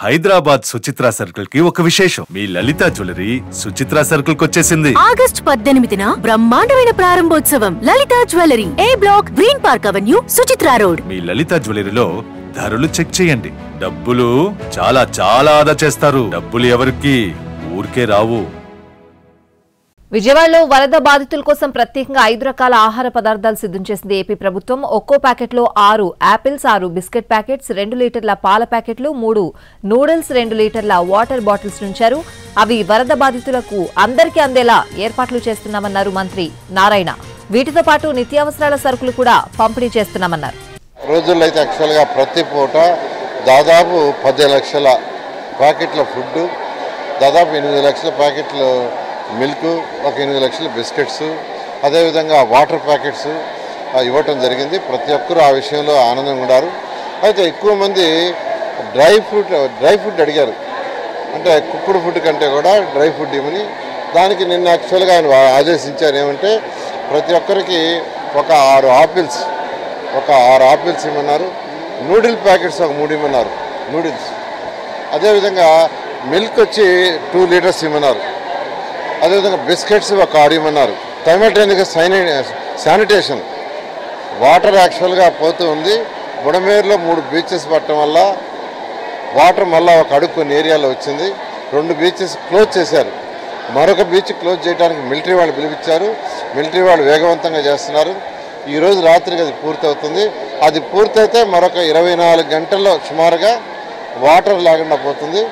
Hyderabad Suchitra circle కి ఒక విశేషం. మీ లలిత జ్యువెలరీ సుచిత్ర సర్కిల్ కి వచ్చేసింది. ఆగస్ట్ 18న బ్రహ్మాండమైన ప్రారంభోత్సవం. Lalitha jewellery, A block, green park avenue, Suchitra road. మీ లలిత జ్యువెలరీలో ధరలు చెక్ చేయండి. డబ్బులు చాలా చాలా ఆదా చేస్తారు. డబ్బులు ఎవరికి ఊరికే రావు. విజయవాడలో వరద బాధితుల కోసం ప్రత్యేకంగా 5 రకాల ఆహార పదార్థాలు సిద్ధం చేసింది ఏపీ ప్రభుత్వం. ఒక్కో ప్యాకెట్లో 6 యాపిల్స్, 6 బిస్కెట్ ప్యాకెట్స్, 2 లీటర్ల పాల ప్యాకెట్లు, 3 నూడిల్స్, 2 లీటర్ల వాటర్ బాటిల్స్ ఉంచారు. అవి వరద బాధితులకు అందరికీ అందేలా ఏర్పాట్లు చేస్తున్నామన్నారు మంత్రి నారాయణ. వీటితో పాటు నిత్యావసరాల సరుకులు కూడా పంపిణీ చేస్తున్నామన్నారు. రోజుల్లో అయితే యాక్చువల్గా ప్రతి పూట దాదాపు 10 లక్షల ప్యాకెట్ల ఫుడ్, దాదాపు 8 లక్షల ప్యాకెట్లు మిల్క్, ఒక 8 లక్షల బిస్కెట్స్, అదేవిధంగా వాటర్ ప్యాకెట్స్ ఇవ్వటం జరిగింది. ప్రతి ఒక్కరూ ఆ విషయంలో ఆనందంగా ఉన్నారు. అయితే ఎక్కువ మంది డ్రై ఫుడ్ అడిగారు. అంటే కుక్కుడు ఫుడ్ కంటే కూడా డ్రై ఫుడ్ ఇవ్వని. దానికి నిన్న యాక్చువల్గా ఆయన ఆదేశించారు ఏమంటే ప్రతి ఒక్కరికి ఒక 6 ఆపిల్స్ ఇవ్వమన్నారు. నూడిల్ ప్యాకెట్స్ ఒక 3 ఇవ్వమన్నారు, నూడిల్స్. అదేవిధంగా మిల్క్ వచ్చి 2 లీటర్స్ ఇవ్వమన్నారు. అదేవిధంగా బిస్కెట్స్ ఒక 6 ఇవ్వమన్నారు. సైమల్టేనియస్గా శానిటేషన్ వాటర్ యాక్చువల్గా పోతూ ఉంది. బుడమేరులో 3 బీచెస్ పట్టడం వల్ల వాటర్ మళ్ళీ ఒక అడుగు కొన్ని ఏరియాలో వచ్చింది. 2 బీచెస్ క్లోజ్ చేశారు. మరొక బీచ్ క్లోజ్ చేయడానికి మిలిటరీ వాళ్ళు పిలిపించారు. మిలిటరీ వాళ్ళు వేగవంతంగా చేస్తున్నారు. ఈరోజు రాత్రికి అది పూర్తవుతుంది. అది పూర్తయితే మరొక 24 గంటల్లో సుమారుగా వాటర్ లేకుండా పోతుంది.